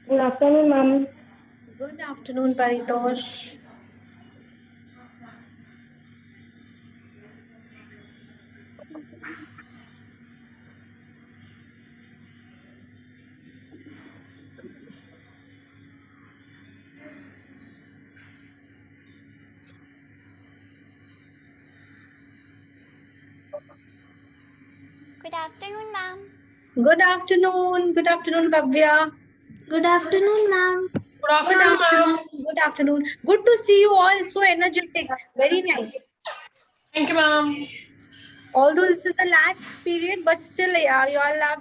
Good afternoon, ma'am. Good afternoon, Paritosh. Good afternoon, ma'am. Good afternoon. Good afternoon, Bhavya. Good afternoon, ma'am. Good afternoon, ma'am. Good afternoon. Good to see you all so energetic. Very nice. Thank you, ma'am. Although this is the last period, but still, you all are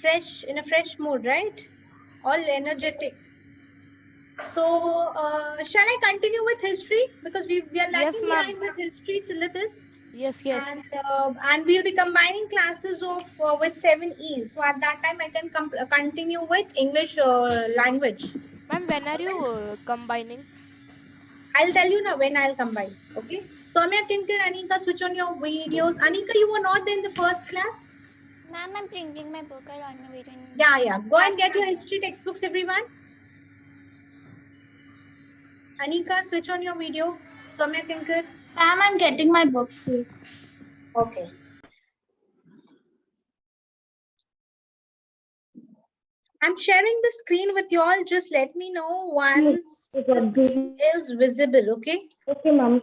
fresh in a fresh mood, right? All energetic. So, shall I continue with history because we are Yes, lacking ma'am. behind with history syllabus. Yes. And we'll be combining classes of with 7 E's. So at that time, I can continue with English language. Ma'am, when are you combining? I'll tell you now when I'll combine. Okay. Soumya, Tinker, Anika, switch on your videos. Anika, you were not there in the first class. Ma'am, I'm bringing my book. I'll on my way to. Yeah. Go and get your history textbooks, everyone. Anika, switch on your video. Soumya, Tinker. Ma'am, I'm getting my book, please. Okay. I'm sharing the screen with you all. Just let me know once the screen is visible, okay? Okay, ma'am.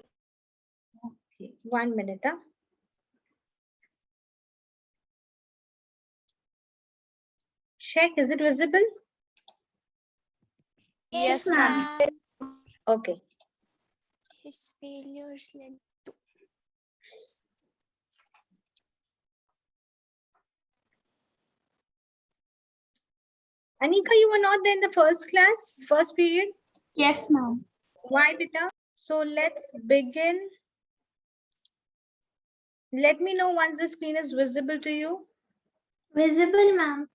Okay, 1 minute. Huh? Check, is it visible? Yes, Yes, ma'am. Okay. His failures led to. Anika, you were not there in the first class, first period? Yes, ma'am. Why, beta? So let's begin. Let me know once the screen is visible to you. Visible, ma'am.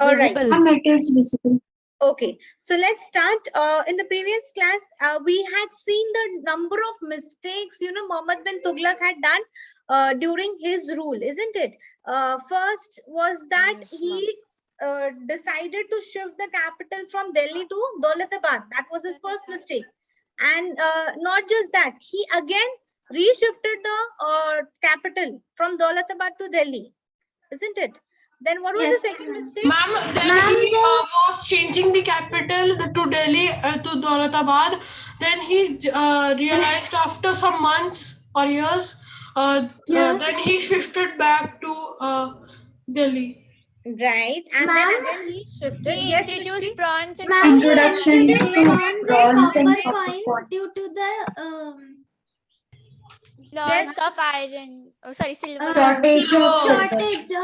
All right. visible. Ma'am, it is visible. Okay, so let's start. In the previous class, we had seen the number of mistakes, Muhammad bin Tuglaq had done during his rule, isn't it? First was that Yes, he decided to shift the capital from Delhi to Daulatabad. That was his first mistake. And not just that, he again reshifted the capital from Daulatabad to Delhi, isn't it? Then what was Yes, the second ma'am. mistake? Ma'am, then he was changing the capital to Delhi to Daulatabad. Then he realized after some months or years, then he shifted back to Delhi. Right, and then again he shifted. He Yes, introduced Srishti? bronze and Ma'am, he copper. introduced bronze and copper Wait. coins due to the Loss of iron. Oh, sorry, silver. shortage Silver.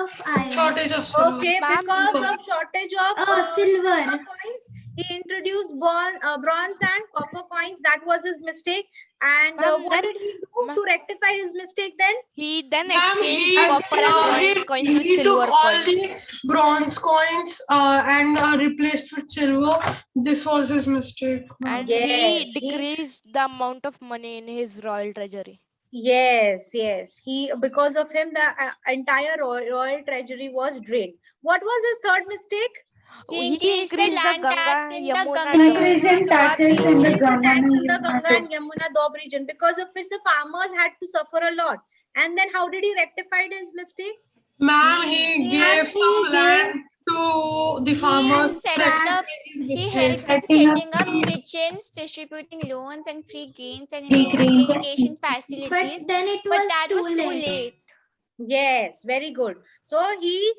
of iron. Shortage of silver. Okay, Ma'am, because of shortage of Silver. coins, he introduced bronze and copper coins. That was his mistake. And Ma'am, what then- did he do ma'am- to rectify his mistake then? he then Ma'am, exchanged copper and bronze coins with he took silver all coins. the bronze coins and replaced with silver. This was his mistake. ma'am. And Yes, he decreased the amount of money in his royal treasury. Yes. He, because of him, the entire royal treasury was drained. What was his third mistake? He increased the land tax in the Ganga Increase in Yamuna taxes Doab in the region. Increase the tax in the Ganga Ganga and Yamuna Doab region, because of which the farmers had to suffer a lot. And then how did he rectify his mistake? Ma'am, he gave some land to the farmers. He helped in setting up kitchens, distributing loans and free gains, and improving irrigation facilities. then it But that was too late. Yes, very good. So he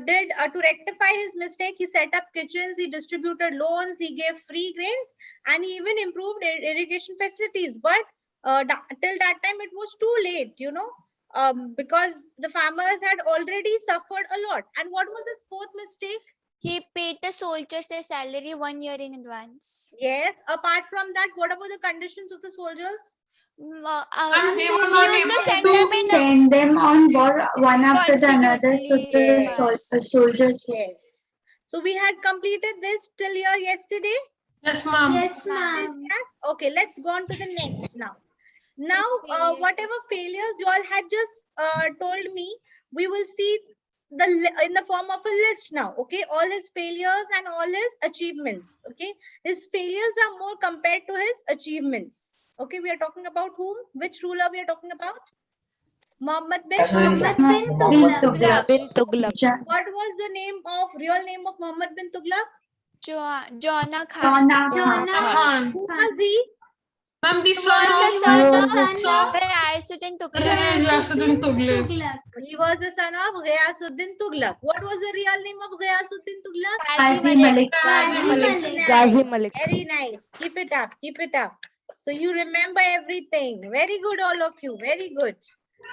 did to rectify his mistake. He set up kitchens, he distributed loans, he gave free grains, and he even improved irrigation facilities. But till that time, it was too late, because the farmers had already suffered a lot. And what was his fourth mistake? He paid the soldiers their salary 1 year in advance. Yes. Apart from that, what about the conditions of the soldiers? They were He not used to able send them in send them on war one after the another, so the consecutively. soldiers. Yes. So we had completed this till here yesterday. Yes, ma'am. Yes, This ma'am. class. Okay, let's go on to the next now. Now, His failures. whatever failures you all had just told me, we will see in the form of a list now. Okay, all his failures and all his achievements. Okay, his failures are more compared to his achievements. Okay, we are talking about whom? Which ruler we are talking about? Muhammad bin Tuglaq. Bin Tuglaq. What was the real name of Muhammad bin Tuglaq? Jona Khan. Khan. Who was he? Ma'am, the He was the son son of of Ghiyasuddin Tuglaq. Ghiyasuddin Tuglaq. He was the son of Ghiyasuddin Tuglaq. What was the real name of Ghiyasuddin Tuglaq? Qazi Malik. Ghazi Malik. Very nice. Keep it up. Keep it up. So you remember everything. Very good, all of you. Very good.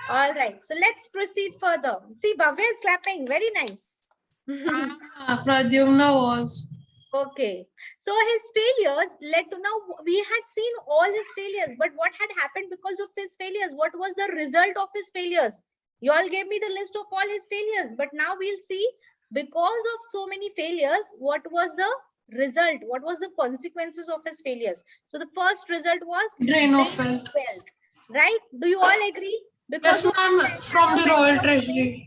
All right. So let's proceed further. See, Bhavya is clapping. Very nice. Pradyumna was. Okay. So his failures led to, now we had seen all his failures, but what had happened because of his failures? What was the result of his failures? You all gave me the list of all his failures, but now we'll see, because of so many failures, what was the result? What was the consequences of his failures? So the first result was Drain of wealth. Right? Do you all agree? Yes, ma'am, from the Royal Treasury.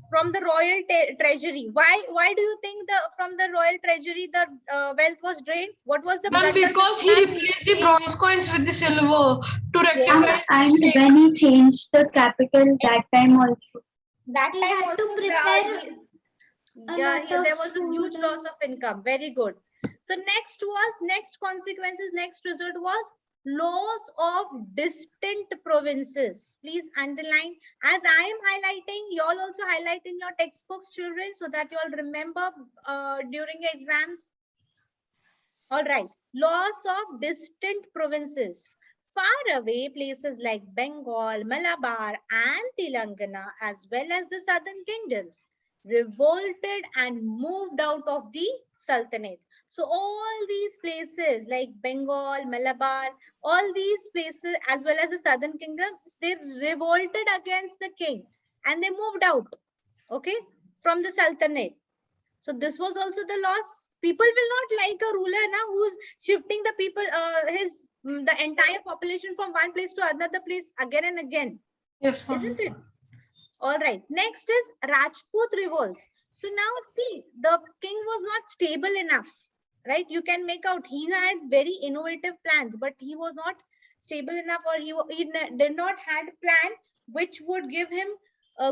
From the royal treasury. Why do you think from the royal treasury the wealth was drained? What was the because he replaced the bronze coins with the silver to rectify And when he changed the capital that time also. That He time had to also prepare there was a huge loss of income. Very good. So next consequences, next result was loss of distant provinces. Please underline. As I am highlighting, you all also highlight in your textbooks, children, so that you all remember during your exams. All right. Loss of distant provinces. Far away places like Bengal, Malabar and Telangana, as well as the southern kingdoms, revolted and moved out of the Sultanate. So all these places like Bengal, Malabar, all these places as well as the southern kingdoms, they revolted against the king and they moved out, okay, from the Sultanate. So this was also the loss. People will not like a ruler now who's shifting the people, the entire population from one place to another place again and again. Yes, ma'am. Isn't it? All right. Next is Rajput revolts. So now see, the king was not stable enough, right? You can make out he had very innovative plans, but he was not stable enough, or he did not had a plan which would give him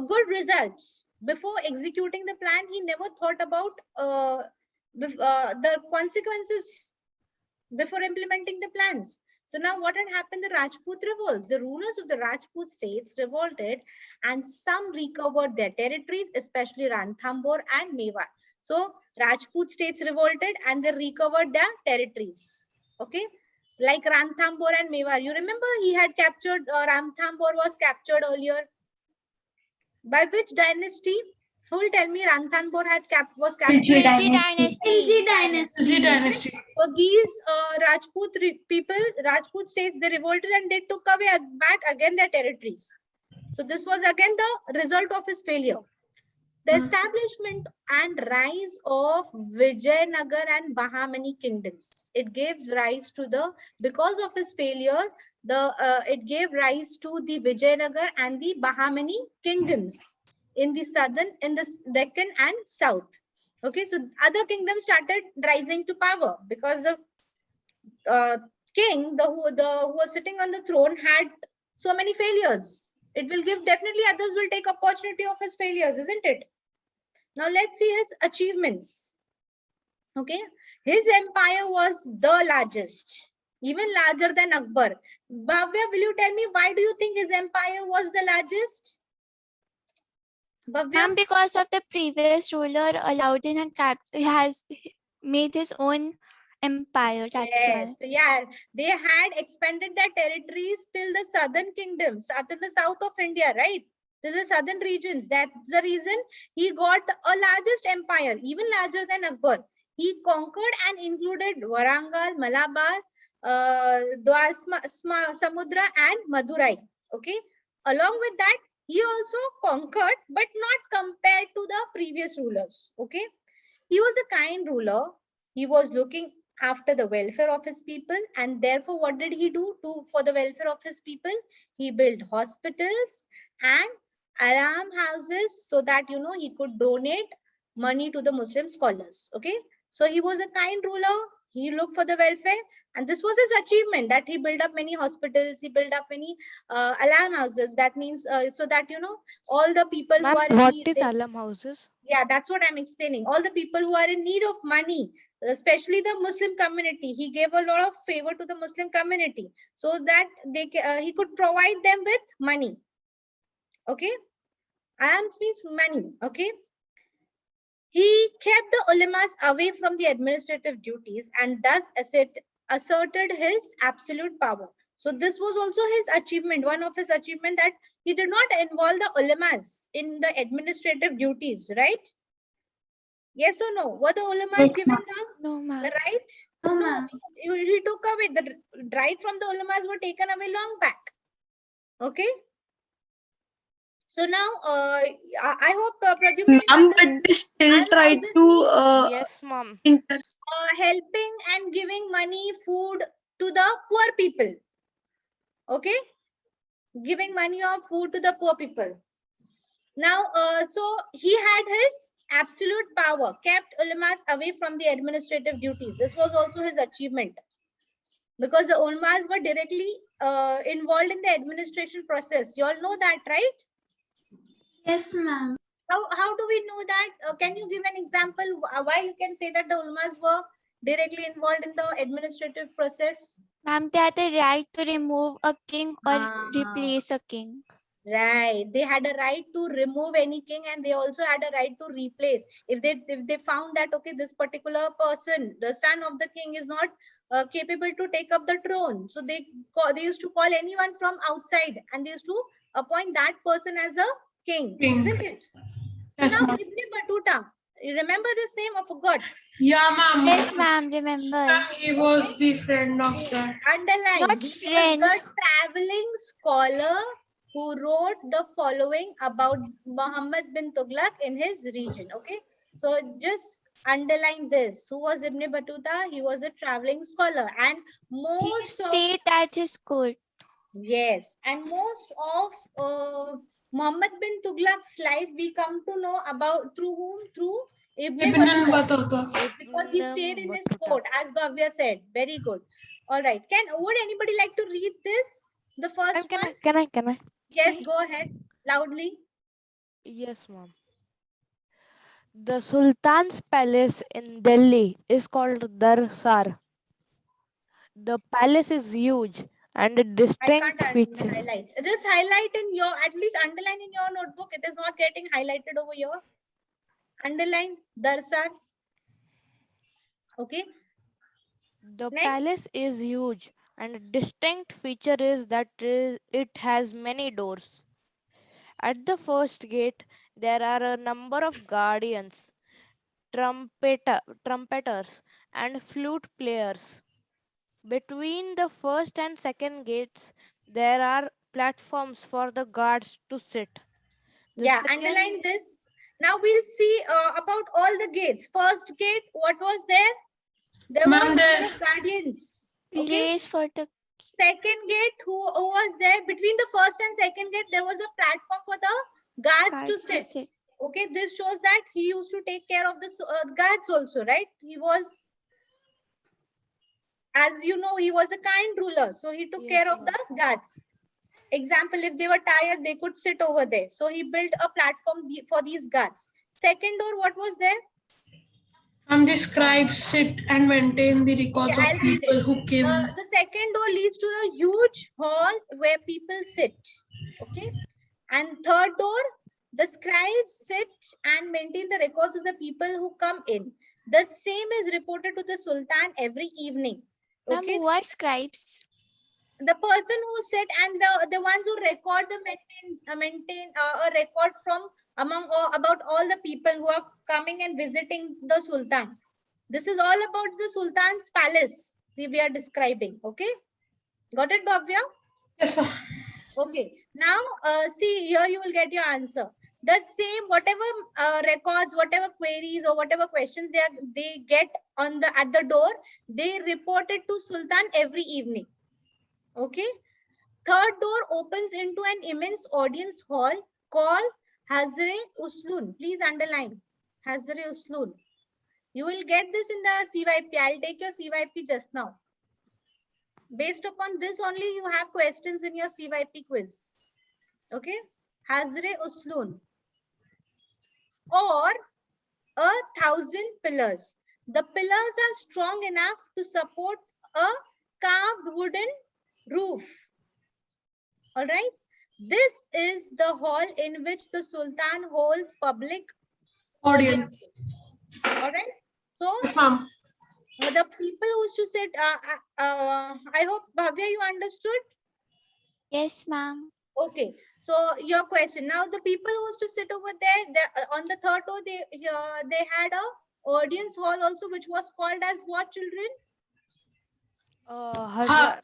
good results. Before executing the plan, he never thought about the consequences before implementing the plans. So now what had happened? The Rajput revolts. The rulers of the Rajput states revolted and some recovered their territories, especially Ranthambore and Mewar. So Rajput states revolted and they recovered their territories. Okay, like Ranthambore and Mewar. You remember he had captured, Ranthambore was captured earlier. By which dynasty? Who will tell me Ranthambore was captured? Khilji dynasty. Khilji dynasty. So these Rajput people, Rajput states, they revolted and they took away back again their territories. So this was again the result of his failure. The establishment and rise of Vijayanagar and Bahamani kingdoms. It gives rise to because of his failure, it gave rise to the Vijayanagar and the Bahamani kingdoms in the Deccan and south. Okay, so other kingdoms started rising to power because the king, who was sitting on the throne, had so many failures. It will give, definitely others will take opportunity of his failures, isn't it? Now let's see his achievements. Okay, his empire was the largest, even larger than Akbar. Bhavya, will you tell me why do you think his empire was the largest? Ma'am, because of the previous ruler, Alauddin has made his own empire. That's why. So yeah, they had expanded their territories till the southern kingdoms, after the south of India, right? To the southern regions. That's the reason he got a largest empire, even larger than Akbar. He conquered and included Warangal, Malabar, Samudra and Madurai. Okay. Along with that, he also conquered, but not compared to the previous rulers. Okay. He was a kind ruler. He was looking after the welfare of his people, and therefore what did he do for the welfare of his people? He built hospitals and aram houses so that, you know, he could donate money to the Muslim scholars. Okay, so he was a kind ruler. He looked for the welfare, and this was his achievement, that he built up many hospitals, he built up many alarm houses. That means so that, you know, all the people who Ma'am, are in what need, is alarm houses? yeah, that's what I'm explaining. All the people who are in need of money, especially the Muslim community, he gave a lot of favor to the Muslim community so that he could provide them with money. Okay, alms means money. Okay, he kept the ulamas away from the administrative duties and thus asserted his absolute power. So this was also his achievement, one of his achievement, that he did not involve the ulamas in the administrative duties, right? Yes or no? Were the ulamas Yes, given ma'am. No, the ma'am. right? No, No, ma'am. he took away the right from the ulamas, were taken away long back. Okay. So now, I hope Pradyumna is Ma'am, but understanding. they still tried Almhouses to means Yes, ma'am. helping and giving money, food to the poor people. Okay, giving money or food to the poor people. Now, so he had his absolute power, kept ulamas away from the administrative duties. This was also his achievement, because the ulamas were directly involved in the administration process. You all know that, right? Yes, ma'am. How do we know that? Can you give an example why you can say that the ulamas were directly involved in the administrative process? Ma'am, they had the right to remove a king or Ah, replace a king. right. They had a right to remove any king, and they also had a right to replace. If they found that, okay, this particular person, the son of the king, is not capable to take up the throne, so they used to call anyone from outside, and they used to appoint that person as a king, isn't it? So Yes, now ma'am. Ibn Battuta, you remember this name? I forgot. Yeah, ma'am. Yes, ma'am, remember. Ma'am, he was the friend of that. Underline. Not He was friend. the traveling scholar who wrote the following about Muhammad bin Tuglaq in his region. Okay, so just underline this. Who was Ibn Battuta? He was a traveling scholar, and He most of, stayed at his court. yes, and most of Muhammad bin Tughlaq's life we come to know about through whom? Through Ibn Ibn Battuta, Battuta. because he stayed Ibn in his Battuta. court, as Bhavya said. Very good. All right. Would anybody like to read this? The Ma'am, first one? can I? Yes, go ahead. Loudly. Yes, ma'am. The Sultan's palace in Delhi is called Darsar. The palace is huge and a I distinct can't feature. highlight. Just highlight in your, at least underline in your notebook. It is not getting highlighted over here. Underline Darsar. Okay. The Next. palace is huge and a distinct feature is that it has many doors. At the first gate, there are a number of guardians, trumpeters, and flute players. Between the first and second gates, there are platforms for the guards to sit. The Yeah, second, underline this. Now we'll see about all the gates. First gate, what was there? There was Ma'am, number there. of guardians. Okay. Place for the Second gate, who was there? Between the first and second gate, there was a platform for the guards to guards to sit. sit. Okay, this shows that he used to take care of the guards also, right? He was, as you know, he was a kind ruler, so he took yes, care of ma'am. the guards. Example, if they were tired, they could sit over there. So he built a platform for these guards. Second door, what was there? The scribes sit and maintain the records Okay, of I'll read people it. who came. The second door leads to the huge hall where people sit. Okay. And third door, the scribes sit and maintain the records of the people who come in. The same is reported to the Sultan every evening. Ma'am, Okay. who are scribes? The person who sit and the ones who record the maintain a record from among about all the people who are coming and visiting the Sultan. This is all about the Sultan's palace we are describing. Okay, got it, Bhavya? Yes, ma'am. Okay, now see here, you will get your answer. The same, whatever records, whatever queries or whatever questions they get on at the door, they report it to Sultan every evening. Okay. Third door opens into an immense audience hall called Hazre Uslun. Please underline Hazre Uslun. You will get this in the CYP. I'll take your CYP just now. Based upon this only, you have questions in your CYP quiz. Okay? Hazre Uslun. Or 1,000 pillars. The pillars are strong enough to support a carved wooden roof. All right. This is the hall in which the Sultan holds public audience. All right. So, Yes, ma'am. the people who used to sit, I hope, Bhavya, you understood? Yes, ma'am. Okay. So, your question. Now, the people who used to sit over there, on the third row, they had a audience hall also, which was called as what, children? Hazar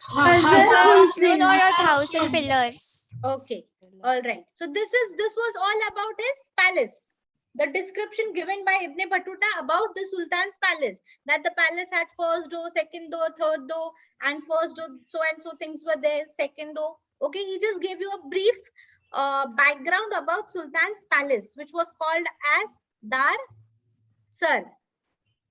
Uslun or 1,000 pillars. Okay. All right. So this was all about his palace. The description given by Ibn Battuta about the Sultan's palace, that the palace had first door, second door, third door, and first door, so and so things were there, second door. Okay, he just gave you a brief background about Sultan's palace, which was called as Dar Sar.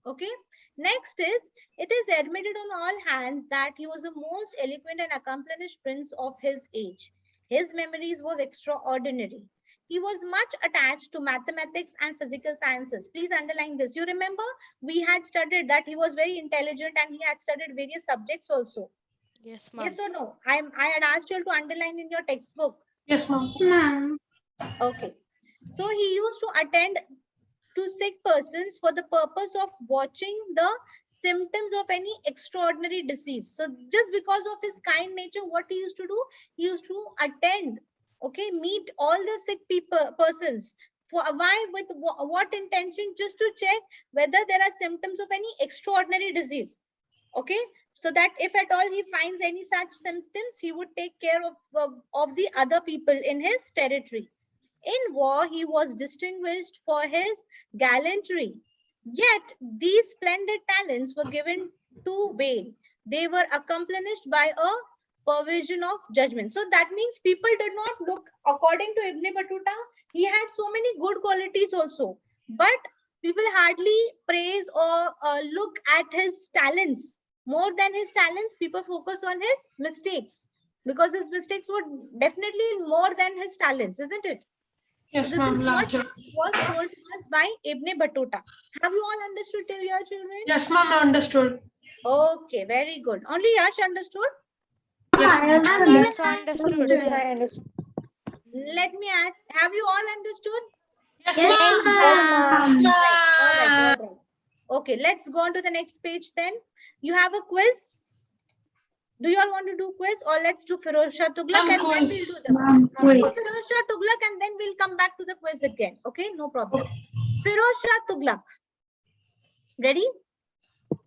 Okay. Next is, it is admitted on all hands that he was the most eloquent and accomplished prince of his age. His memories was extraordinary. He was much attached to mathematics and physical sciences. Please underline this. You remember we had studied that he was very intelligent and he had studied various subjects also. Yes, ma'am. Yes or no? I had asked you to underline in your textbook. Yes, ma'am. Okay. So he used to attend to sick persons for the purpose of watching the symptoms of any extraordinary disease. So just because of his kind nature, what he used to do, he used to attend, okay, meet all the sick persons. For why, with what intention? Just to check whether there are symptoms of any extraordinary disease. Okay, so that if at all he finds any such symptoms, he would take care of the other people in his territory. In war, he was distinguished for his gallantry. Yet, these splendid talents were given to vain. They were accomplished by a perversion of judgment. So that means people did not look, according to Ibn Battuta, he had so many good qualities also. But people hardly praise or look at his talents. More than his talents, people focus on his mistakes. Because his mistakes were definitely more than his talents, isn't it? Yes, So this is ma'am. what was told to us by Ibn Battuta. Have you all understood till here, children? Yes, ma'am. I understood. Okay, very good. Only Yash understood? Yes, I also understood. Let me ask, have you all understood? Yes, Yes, ma'am. ma'am. All right. Okay, let's go on to the next page then. You have a quiz. Do you all want to do quiz, or let's do Firoz Shah Tuglaq and then we'll do the quiz. Firoz Shah Tuglaq and then we'll come back to the quiz again. Okay, no problem. Firoz Shah Tuglaq. Ready?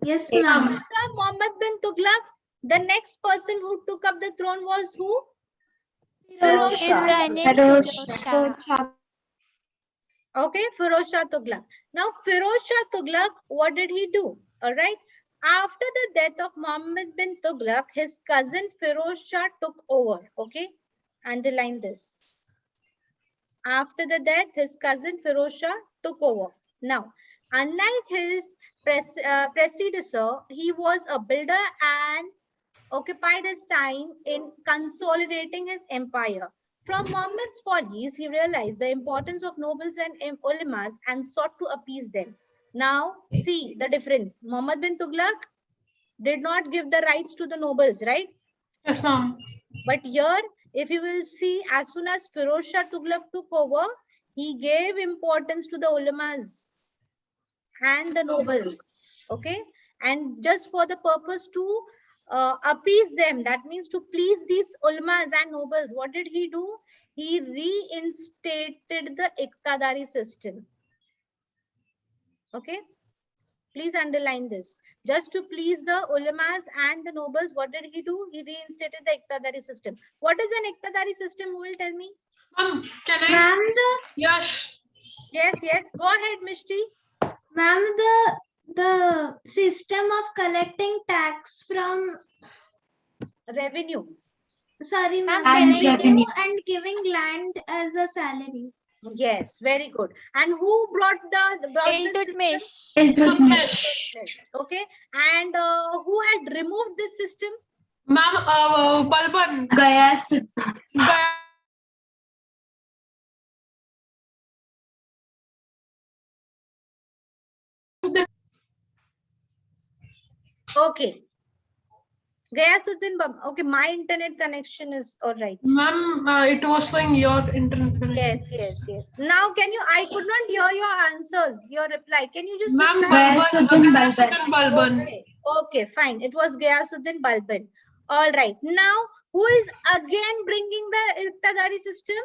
Yes, After ma'am. Muhammad bin Tuglaq, the next person who took up the throne was who? His Ghanim Firoz Shah. Okay, Firoz Shah Tuglaq. Now, Firoz Shah Tuglaq, what did he do? All right. After the death of Muhammad bin Tuglaq, his cousin Firoz Shah took over. Okay, underline this. After the death, his cousin Firoz Shah took over. Now, unlike his predecessor, he was a builder and occupied his time in consolidating his empire. From Muhammad's follies, he realized the importance of nobles and ulamas and sought to appease them. Now, see the difference. Muhammad bin Tuglaq did not give the rights to the nobles, right? Yes, ma'am. But here, if you will see, as soon as Firoz Shah Tuglaq took over, he gave importance to the ulamas and the nobles. Okay? And just for the purpose to appease them, that means to please these ulamas and nobles, what did he do? He reinstated the Iqtadari system. Okay, please underline this. Just to please the ulamas and the nobles, what did he do? He reinstated the Iqtadari system. What is an Iqtadari system? Who will tell me? Ma'am, can I? Ma'am, Yes. Yes, go ahead, Mishti. ma'am, the system of collecting tax from Revenue. Sorry, Ma'am, ma'am. can I Revenue and giving land as a salary. Yes, very good. And who brought the system? Iltutmish? Iltutmish. Okay. And who had removed this system? Ma'am, Balban. Gayasuddin. Okay. Gayasuddin Bab. Okay, my internet connection is all right. Ma'am, it was showing your internet connection. Yes. Now, can you? I could not hear your answers, your reply. Can you just Ma'am, reply? Gayasuddin Balban. Okay, fine. It was Gayasuddin Balban. All right. Now, who is again bringing the Iqtidari system?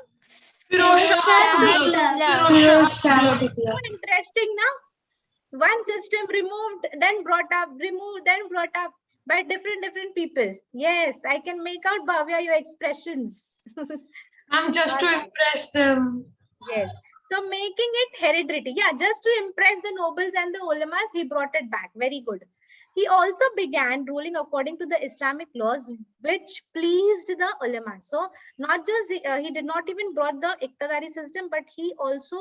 Firoz Shah Tuglaq. So interesting now. One system removed, then brought up, removed, then brought up by different people. Yes, I can make out, Bhavya, your expressions. I'm just to impress them. Yes. So making it hereditary. Yeah, just to impress the nobles and the ulamas, he brought it back. Very good. He also began ruling according to the Islamic laws, which pleased the ulama. So not just he did not even brought the Iqtidari system, but he also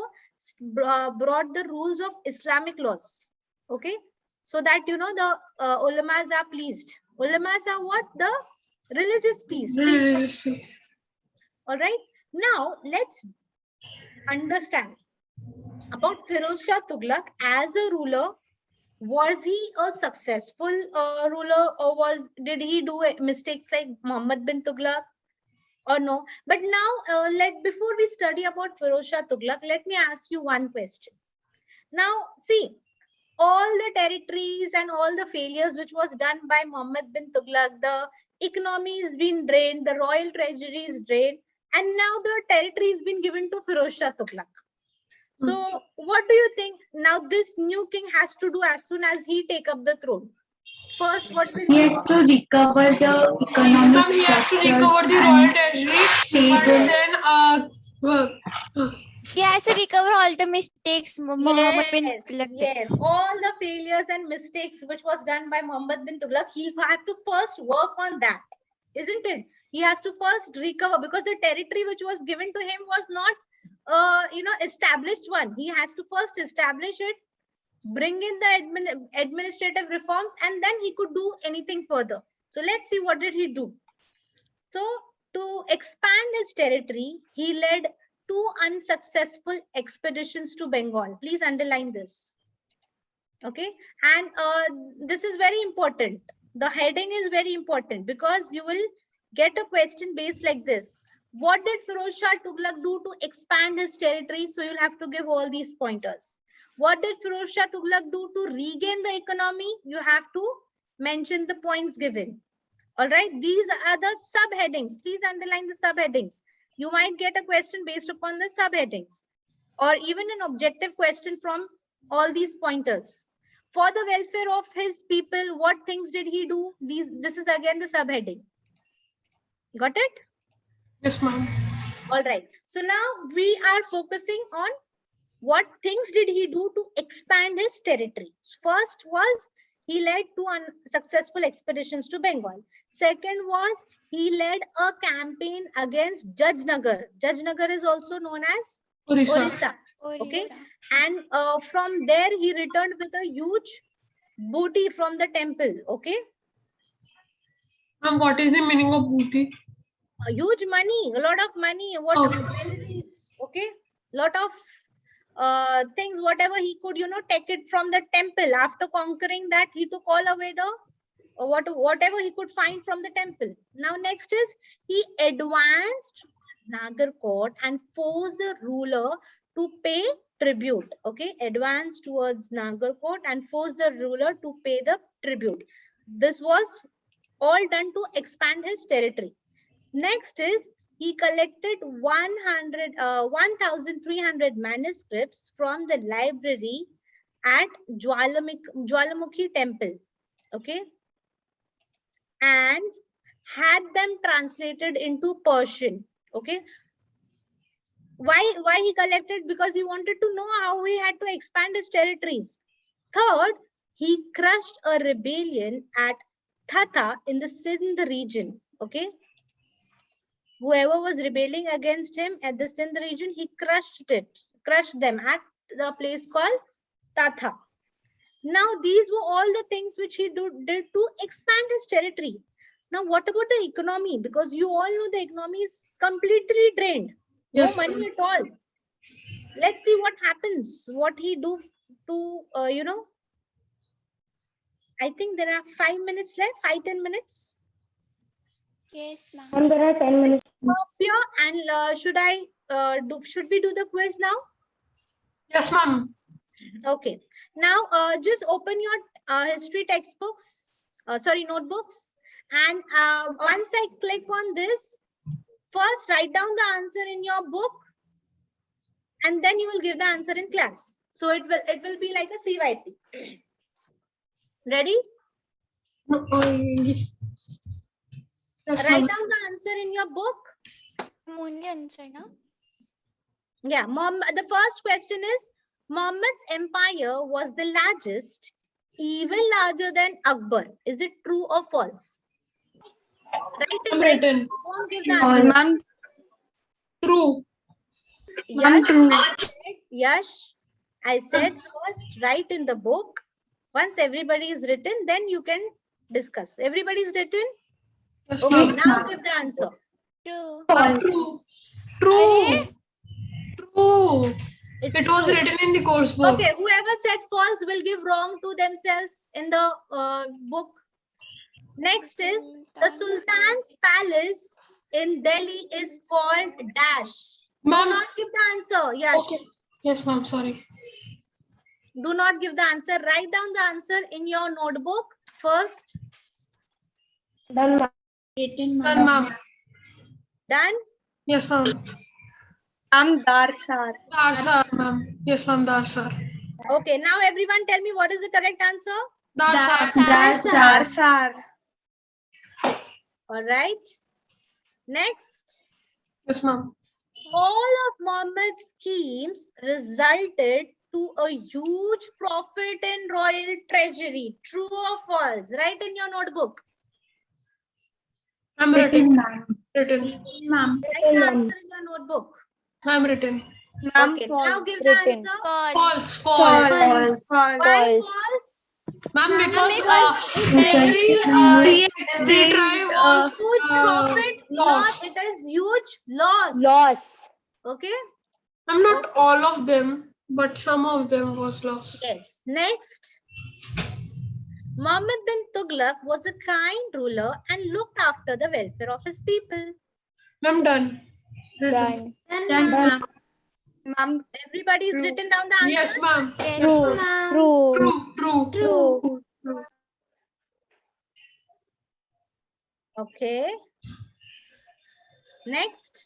brought the rules of Islamic laws. Okay, so that the ulamas are pleased. Ulamas are what? The religious peace. All right. Now let's understand about Firoz Shah Tuglaq as a ruler. Was he a successful ruler, or did he do mistakes like Muhammad bin Tuglaq, or no? But now, before we study about Firoz Shah Tuglaq, let me ask you one question. Now, see, all the territories and all the failures which was done by Muhammad bin Tuglaq, the economy is been drained, the royal treasury is drained, and now the territory has been given to Firoz Shah Tuglaq. So what do you think now this new king has to do as soon as he take up the throne? First, what will He has to recover the economic He has to structures recover the royal treasury, but then He has to recover all the mistakes Muhammad bin Tuglaq did. Yes, all the failures and mistakes which was done by Muhammad bin Tuglaq, he had to first work on that, isn't it? He has to first recover, because the territory which was given to him was not established one. He has to first establish it, bring in the administrative reforms, and then he could do anything further. So let's see, what did he do? So to expand his territory, he led 2 unsuccessful expeditions to Bengal. Please underline this. Okay, and this is very important. The heading is very important, because you will get a question based like this. What did Firoz Shah Tuglaq do to expand his territory? So you'll have to give all these pointers. What did Firoz Shah Tuglaq do to regain the economy? You have to mention the points given. All right, these are the subheadings. Please underline the subheadings. You might get a question based upon the subheadings, or even an objective question from all these pointers. For the welfare of his people, what things did he do? This is again the subheading. Got it? yes, ma'am. All right. So now we are focusing on what things did he do to expand his territory. First was he led 2 unsuccessful expeditions to Bengal. Second was he led a campaign against Jajnagar. Jajnagar is also known as Orissa. Okay, and from there he returned with a huge booty from the temple. Okay, Ma'am, what is the meaning of booty? a huge money, a lot of money. What jewelries? Okay, lot of things, whatever he could, take it from the temple. After conquering that, he took all away the whatever he could find from the temple. Now next is he advanced Nagarkot and forced the ruler to pay tribute. Okay, advanced towards Nagarkot and forced the ruler to pay the tribute. This was all done to expand his territory. Next is he collected 1,300 manuscripts from the library at Jwalamukhi temple. Okay, and had them translated into Persian. Okay, why he collected? Because he wanted to know how he had to expand his territories. Third, he crushed a rebellion at Thatha in the Sindh region. Okay, Whoever was rebelling against him at the Sindh region, he crushed them at the place called Tatha. Now, these were all the things which he did to expand his territory. Now, what about the economy? Because you all know the economy is completely drained. Yes, No money ma'am. at all. Let's see what happens. What he do to, I think there are 5 minutes left, 5-10 minutes. Yes, ma'am. And there are 10 minutes. Pure, and should we do the quiz now? Yes, ma'am. Okay. Now, just open your history textbooks, notebooks. And once I click on this, first write down the answer in your book, and then you will give the answer in class. So it will be like a CYP. Ready? No, yes, Write ma'am. down the answer in your book. Only answer, no? Yeah. The first question is, Muhammad's empire was the largest, even larger than Akbar. Is it true or false? Write it. Written. Don't give the answer. Ma'am, True. Yes, true. Yash, I said first write in the book. Once everybody is written, then you can discuss. Everybody is written? Yes, Okay, ma'am. now give the answer. True. True. True. True. It's It was true. written in the course book. Okay, whoever said false will give wrong to themselves in the book. Next is, the Sultan's palace in Delhi is called dash. Do Ma'am. not give the answer. Yes. Okay. Yes, ma'am. Sorry. Do not give the answer. Write down the answer in your notebook first. Done, ma'am. Written, Done, ma'am. Done? Yes, ma'am. Darsar. Darsar, ma'am. Yes, ma'am. Darsar. Okay, now everyone tell me what is the correct answer? Darsar. Darsar. All right. Next. Yes, ma'am. All of Muhammad's schemes resulted to a huge profit in royal treasury. True or false? Write in your notebook. I'm written. ma'am. Written. Ma'am. Write the answer in your notebook. I'm written. Okay, now give the answer. False. False. False. Why false? Ma'am, because Because the tribe was Huge profit, lost. not it is huge loss. Loss. Okay. I'm not all of them, but some of them was lost. Yes. Next. Muhammad bin Tuglaq was a kind ruler and looked after the welfare of his people. Ma'am, done. Done. Done. Ma'am. Everybody is written down the answer. Yes, ma'am. Yes. True. True. Okay. Next.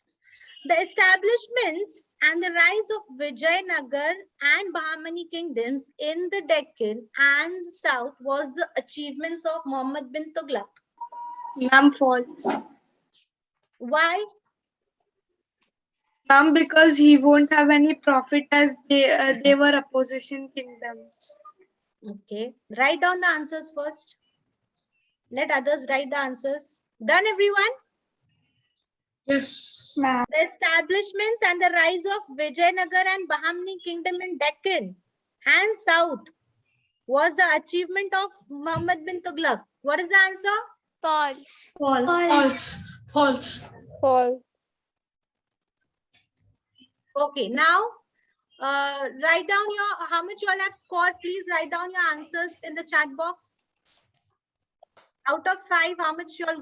The establishments and the rise of Vijayanagar and Bahmani kingdoms in the Deccan and South was the achievements of Muhammad bin Tuglaq. Ma'am, false. Why? Ma'am, because he won't have any profit as they were opposition kingdoms. Okay. Write down the answers first. Let others write the answers. Done, everyone? Yes. Ma'am. The establishments and the rise of Vijayanagar and Bahmani kingdom in Deccan and South was the achievement of Muhammad bin Tuglaq. What is the answer? False. False. False. Okay, now write down how much you all have scored. Please write down your answers in the chat box. Out of 5, how much you all got?